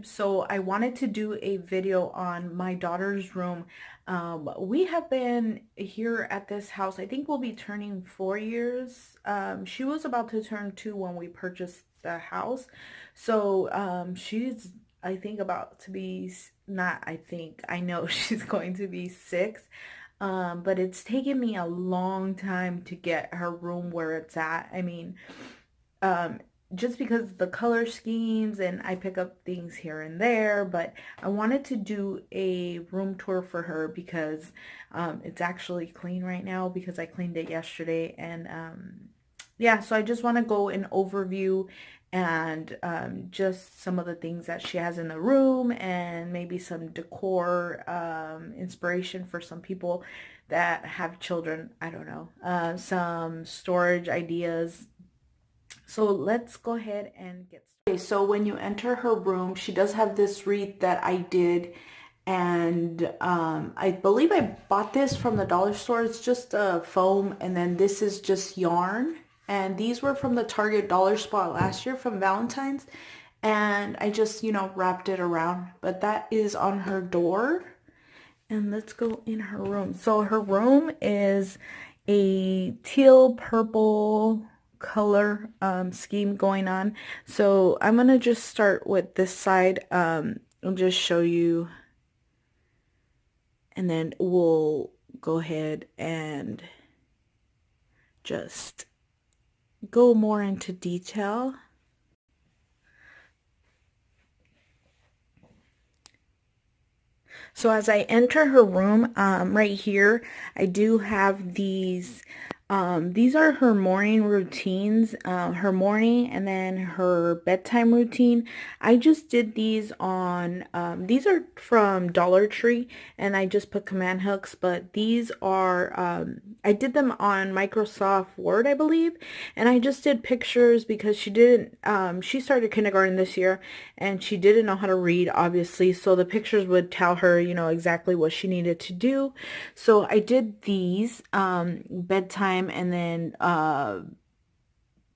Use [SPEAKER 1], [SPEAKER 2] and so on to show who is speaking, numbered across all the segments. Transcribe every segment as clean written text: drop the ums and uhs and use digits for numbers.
[SPEAKER 1] So I wanted to do a video on my daughter's room. We have been here at this house. I think we'll be turning 4 years. She was about to turn 2 when we purchased the house. So she's, I think, about to be, not I think, I know she's going to be 6. But it's taken me a long time to get her room where it's at. I mean, um, just because the color schemes and I pick up things here and there, but I wanted to do a room tour for her because it's actually clean right now because I cleaned it yesterday. And yeah, so I just want to go an overview and just some of the things that she has in the room and maybe some decor inspiration for some people that have children. I don't know, some storage ideas. So let's go ahead and get started. Okay, so when you enter her room, she does have this wreath that I did, and I believe I bought this from the dollar store. It's just a foam, and then this is just yarn. And these were from the Target Dollarspot last year from Valentine's. And I just, wrapped it around. But that is on her door. And let's go in her room. So her room is a teal purple color scheme going on. So I'm gonna just start with this side. I'll just show you, and then we'll go ahead and just go more into detail. So as I enter her room, right here, I do have these are her morning routines, her morning and then her bedtime routine. I just did these on, these are from Dollar Tree, and I just put command hooks, but these are, I did them on Microsoft Word, I believe, and I just did pictures because she didn't, she started kindergarten this year, and she didn't know how to read, obviously, so the pictures would tell her, exactly what she needed to do. So I did these, bedtime and then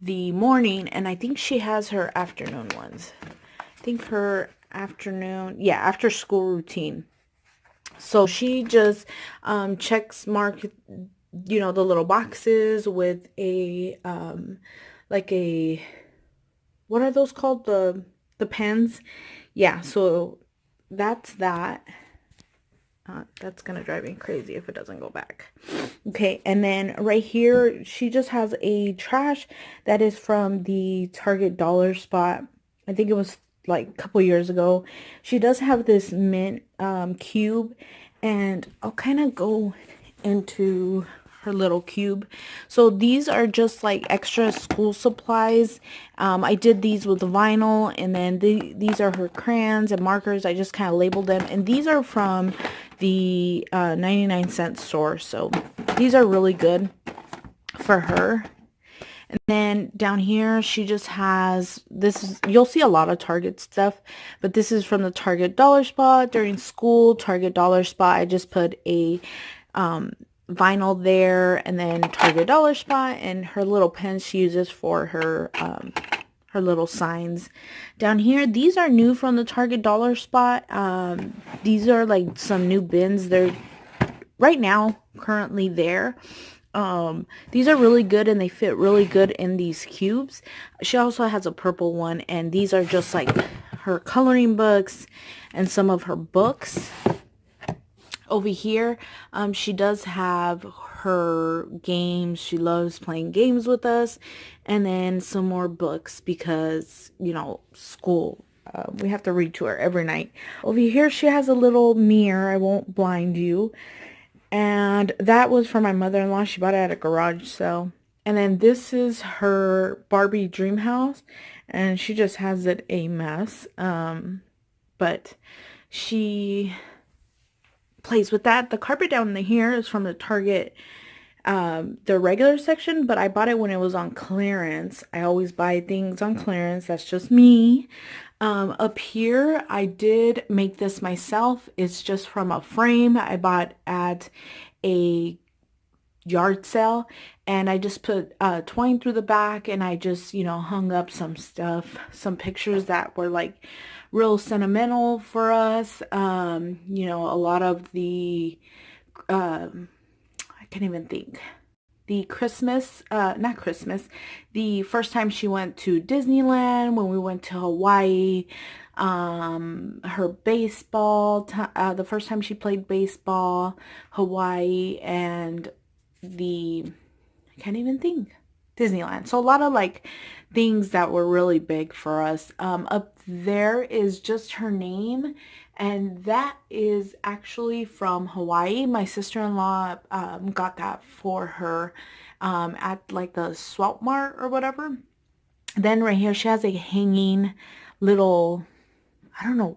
[SPEAKER 1] the morning, and I think she has her afternoon ones. I think her afternoon, yeah, after school routine. So she just mark the little boxes with a like a, what are those called, the pens? Yeah, so that's that. That's gonna drive me crazy if it doesn't go back. Okay, and then right here, she just has a trash that is from the Target Dollarspot. I think it was like a couple years ago. She does have this mint cube, and I'll kind of go into her little cube. So these are just like extra school supplies. I did these with vinyl, and then these are her crayons and markers. I just kind of labeled them, and these are from the 99-cent store. So these are really good for her. And then down here, she just has, this is, you'll see a lot of Target stuff, but this is from the Target Dollarspot during school, Target Dollarspot. I just put a vinyl there, and then Target Dollarspot, and her little pens she uses for her little signs. Down here, these are new from the Target Dollarspot. These are like some new bins. They're right now currently there. These are really good, and they fit really good in these cubes. She also has a purple one, and these are just like her coloring books and some of her books. Over here, she does have her games. She loves playing games with us, and then some more books because, school. We have to read to her every night. Over here, she has a little mirror. I won't blind you. And that was for my mother-in-law. She bought it at a garage sale. And then this is her Barbie dream house, and she just has it a mess. But she plays with that. The carpet down here is from the Target, the regular section, but I bought it when it was on clearance. I always buy things on clearance. That's just me. Up here, I did make this myself. It's just from a frame I bought at a yard sale, and I just put twine through the back, and I just hung up some stuff, some pictures that were like real sentimental for us. You know, a lot of the, I can't even think. The Christmas, not Christmas, the first time she went to Disneyland, when we went to Hawaii, her baseball, the first time she played baseball, Hawaii, and I can't even think, Disneyland. So a lot of like things that were really big for us. Up there is just her name, and that is actually from Hawaii. My sister-in-law got that for her at like the Swap Mart or whatever. Then right here she has a hanging little, I don't know,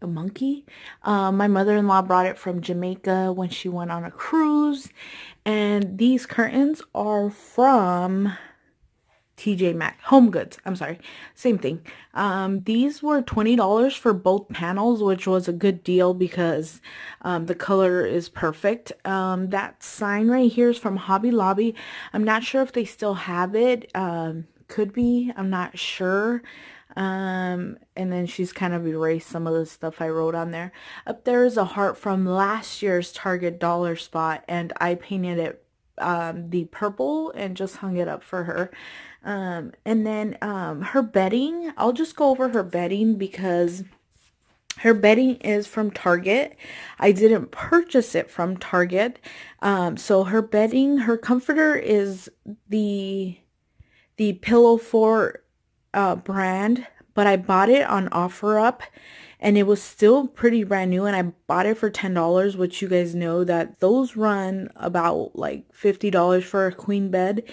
[SPEAKER 1] a monkey. My mother-in-law brought it from Jamaica when she went on a cruise. And these curtains are from TJ Maxx, Home Goods. I'm sorry, same thing. These were $20 for both panels, which was a good deal because the color is perfect. That sign right here is from Hobby Lobby. I'm not sure if they still have it. Could be. I'm not sure. And then she's kind of erased some of the stuff I wrote on there. Up there is a heart from last year's Target Dollarspot, and I painted it the purple and just hung it up for her. And then her bedding, I'll just go over her bedding because her bedding is from Target. I didn't purchase it from Target. So her bedding, her comforter is the Pillow Fort brand, but I bought it on OfferUp and it was still pretty brand new, and I bought it for $10, which you guys know that those run about like $50 for a queen bed.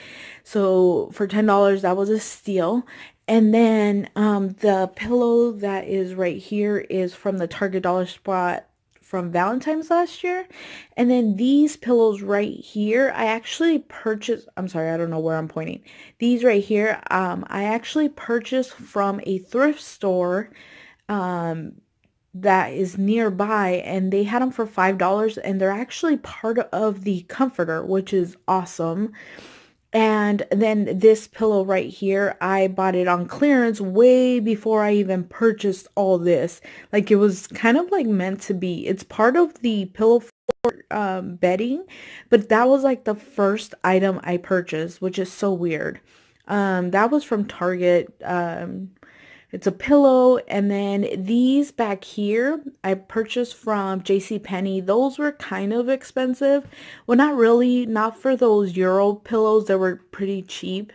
[SPEAKER 1] So for $10, that was a steal. And then the pillow that is right here is from the Target Dollar Spot from Valentine's last year. And then these pillows right here, I actually purchased, I'm sorry, I don't know where I'm pointing. These right here, I actually purchased from a thrift store that is nearby, and they had them for $5, and they're actually part of the comforter, which is awesome. And then this pillow right here, I bought it on clearance way before I even purchased all this. Like, it was kind of like meant to be. It's part of the pillow bedding, but that was like the first item I purchased, which is so weird. That was from Target. It's a pillow, and then these back here I purchased from JCPenney. Those were kind of expensive. Well, not really, not for those Euro pillows. They were pretty cheap.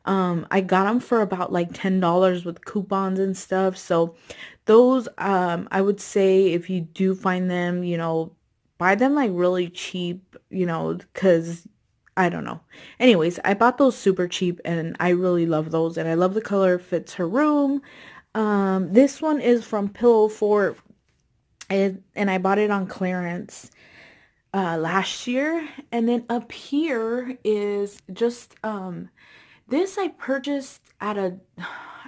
[SPEAKER 1] I got them for about like $10 with coupons and stuff. So those, I would say if you do find them, you know, buy them like really cheap, you know, because I don't know. Anyways, I bought those super cheap and I really love those, and I love the color. It fits her room. This one is from Pillow Fort, and I bought it on clearance last year. And then up here is just this I purchased at a,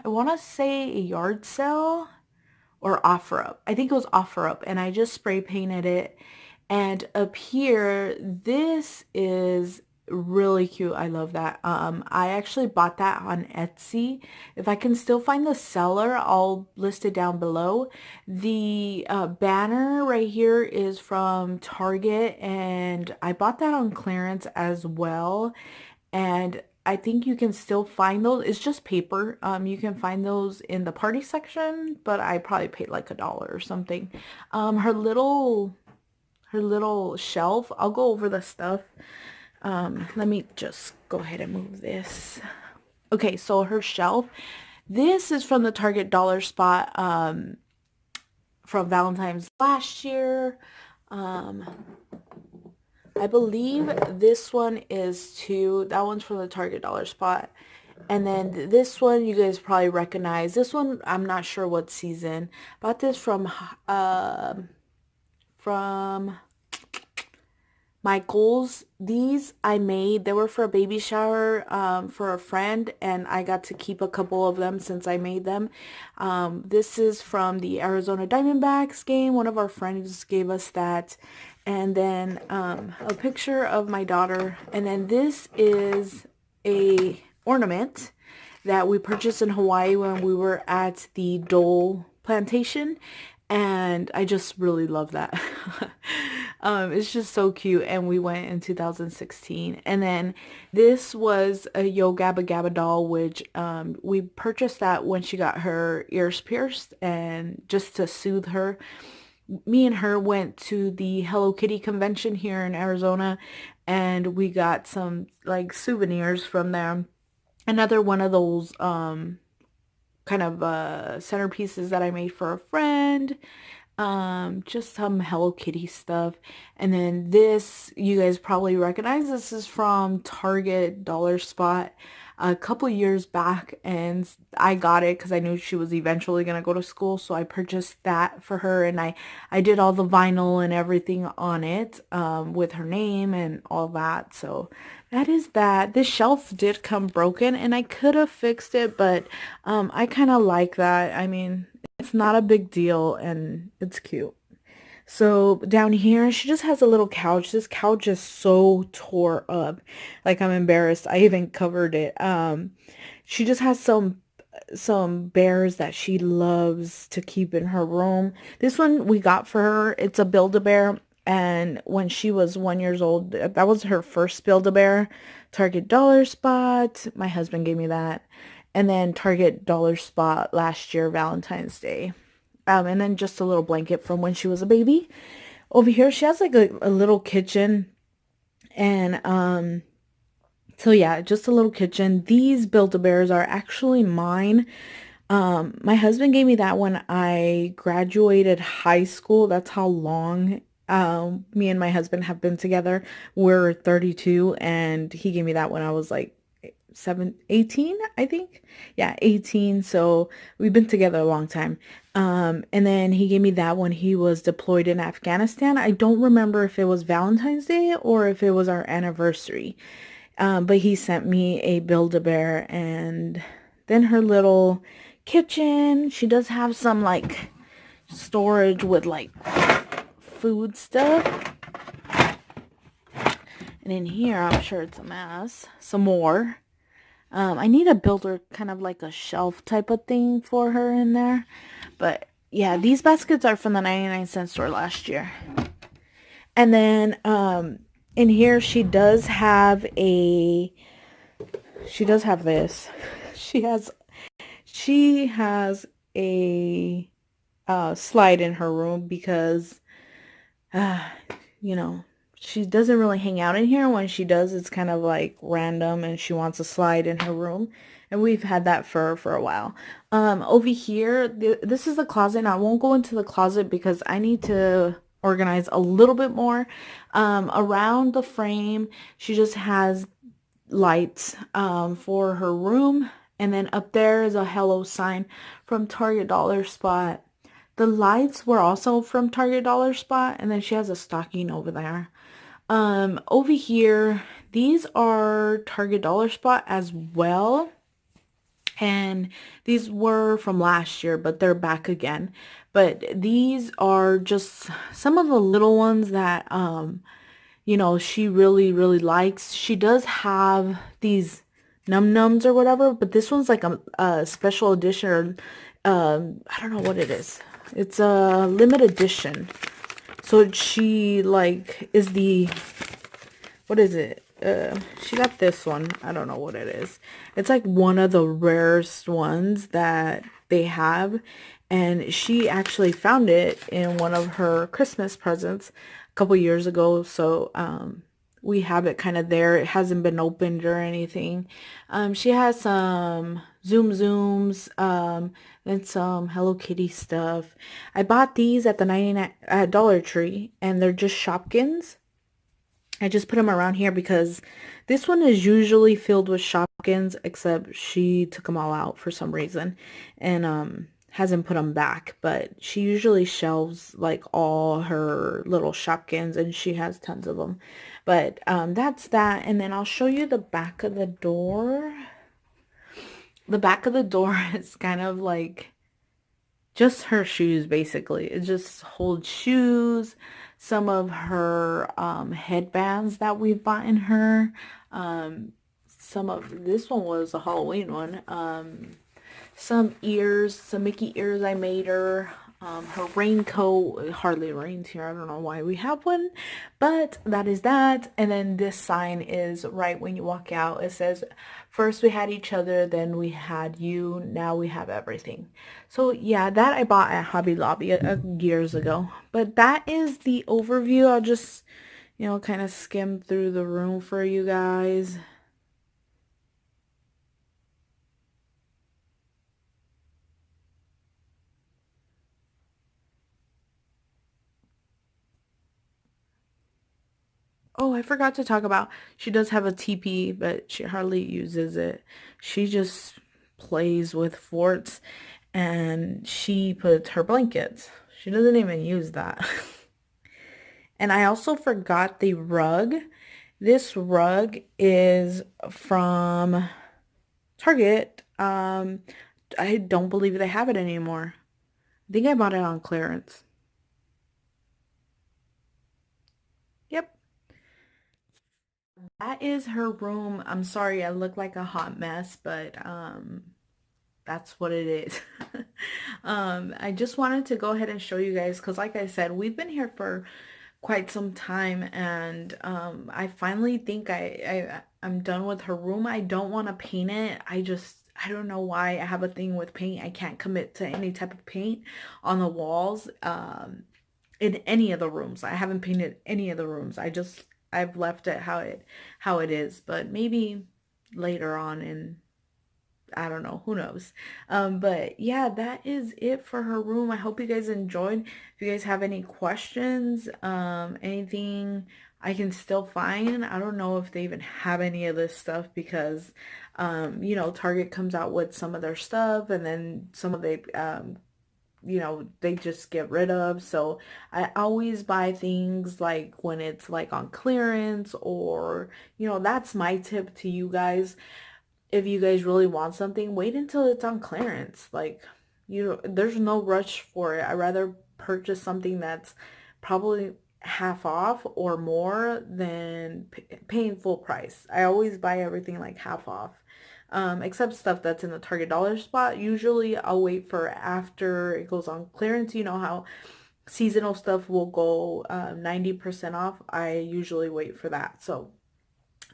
[SPEAKER 1] I want to say a yard sale or OfferUp. I think it was OfferUp, and I just spray painted it. And up here, this is really cute. I love that. I actually bought that on Etsy. If I can still find the seller, I'll list it down below. The banner right here is from Target, and I bought that on clearance as well. And I think you can still find those. It's just paper. You can find those in the party section, but I probably paid like $1 or something. Her little shelf, I'll go over the stuff. Let me just go ahead and move this. Okay, so her shelf, this is from the Target Dollar Spot from Valentine's last year. I believe this one is too. That one's from the Target Dollar Spot. And then this one you guys probably recognize. This one, I'm not sure what season. Bought this from Michael's. These I made. They were for a baby shower for a friend, and I got to keep a couple of them since I made them. This is from the Arizona Diamondbacks game. One of our friends gave us that. And then a picture of my daughter. And then this is a ornament that we purchased in Hawaii when we were at the Dole plantation, and I just really love that. It's just so cute. And we went in 2016. And then this was a Yo Gabba Gabba doll, which we purchased that when she got her ears pierced, and just to soothe her. Me and her went to the Hello Kitty convention here in Arizona, and we got some like souvenirs from there. Another one of those kind of centerpieces that I made for a friend. Just some Hello Kitty stuff. And then this, you guys probably recognize, this is from Target Dollar Spot a couple years back, and I got it because I knew she was eventually gonna go to school, so I purchased that for her, and I did all the vinyl and everything on it with her name and all that. So that is that. This shelf did come broken, and I could have fixed it, but I kind of like that. I mean, it's not a big deal, and it's cute. So down here, she just has a little couch. This couch is so tore up. Like, I'm embarrassed. I even covered it. She just has some bears that she loves to keep in her room. This one we got for her. It's a Build-A-Bear. And when she was 1 year old, that was her first Build-A-Bear. Target Dollar Spot. My husband gave me that. And then Target Dollar Spot last year, Valentine's Day. And then just a little blanket from when she was a baby. Over here, she has like a little kitchen. And so yeah, just a little kitchen. These Build-A-Bears are actually mine. My husband gave me that when I graduated high school. That's how long me and my husband have been together. We're 32, and he gave me that when I was like 18, I think. Yeah, 18. So we've been together a long time. And then he gave me that when he was deployed in Afghanistan. I don't remember if it was Valentine's Day or if it was our anniversary. But he sent me a Build-A-Bear, and then her little kitchen. She does have some like storage with like food stuff. And in here, I'm sure it's a mess. Some more. I need to build her kind of like a shelf type of thing for her in there. But yeah, these baskets are from the 99-cent store last year. And then in here, she does have this. She has a slide in her room because you know, she doesn't really hang out in here. When she does, it's kind of like random, and she wants a slide in her room. And we've had that for a while. Over here, this is the closet. And I won't go into the closet because I need to organize a little bit more. Around the frame, she just has lights for her room. And then up there is a hello sign from Target Dollar Spot. The lights were also from Target Dollar Spot, and then she has a stocking over there. Over here, these are Target Dollar Spot as well. And these were from last year, but they're back again. But these are just some of the little ones that, she really, really likes. She does have these num nums or whatever, but this one's like a special edition, or I don't know what it is. It's a limited edition. So she like is what is it? She got this one. I don't know what it is. It's like one of the rarest ones that they have. And she actually found it in one of her Christmas presents a couple years ago. So, we have it kind of there. It hasn't been opened or anything. She has some Zooms, and some Hello Kitty stuff. I bought these at the 99 at Dollar Tree, and they're just Shopkins. I just put them around here because this one is usually filled with Shopkins, except she took them all out for some reason, and hasn't put them back. But she usually shelves like all her little Shopkins, and she has tons of them. But that's that. And then I'll show you the back of the door. The back of the door is kind of like just her shoes, basically. It just holds shoes, some of her headbands that we've bought in her. Some of this one was a Halloween one. some ears, some Mickey ears I made her. Her raincoat, it hardly rains here. I don't know why we have one, but that is that. And then this sign is right when you walk out. It says, first we had each other, then we had you, now we have everything. So yeah, that I bought at Hobby Lobby years ago. But that is the overview. I'll just, kind of skim through the room for you guys. Oh, I forgot to talk about, she does have a teepee, but she hardly uses it. She just plays with forts and she puts her blankets. She doesn't even use that. And I also forgot the rug. This rug is from Target. I don't believe they have it anymore. I think I bought it on clearance. Yep. That is her room. I'm sorry, I look like a hot mess, but that's what it is. I just wanted to go ahead and show you guys because like I said, we've been here for quite some time and I finally think I'm done with her room. I don't want to paint it. I don't know why I have a thing with paint. I can't commit to any type of paint on the walls in any of the rooms. I haven't painted any of the rooms. I've left it how it is, but maybe later on in I don't know, who knows. But yeah, that is it for her room. I hope you guys enjoyed. If you guys have any questions, anything I can still find. I don't know if they even have any of this stuff because, Target comes out with some of their stuff and then some of they just get rid of. So I always buy things like when it's like on clearance or, that's my tip to you guys if you guys really want something, wait until it's on clearance. Like, there's no rush for it. I'd rather purchase something that's probably half off or more than paying full price. I always buy everything like half off. Except stuff that's in the Target dollar spot. Usually I'll wait for after it goes on clearance. You know how seasonal stuff will go 90% off. I usually wait for that. So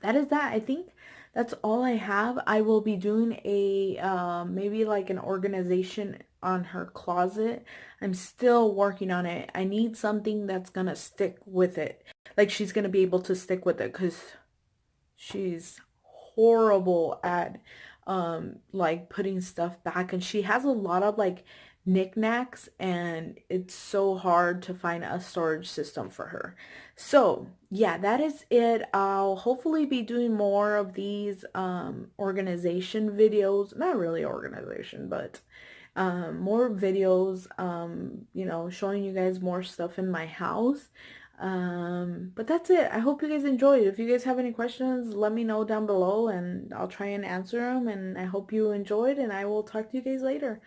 [SPEAKER 1] that is that. I think that's all I have. I will be doing a maybe like an organization on her closet. I'm still working on it. I need something that's gonna stick with it. Like she's gonna be able to stick with it because she's horrible at like putting stuff back and she has a lot of like knickknacks and it's so hard to find a storage system for her. So yeah, that is it. I'll hopefully be doing more of these organization videos. Not really organization, but more videos, showing you guys more stuff in my house. But that's it. I hope you guys enjoyed. If you guys have any questions, let me know down below and I'll try and answer them. And I hope you enjoyed and I will talk to you guys later.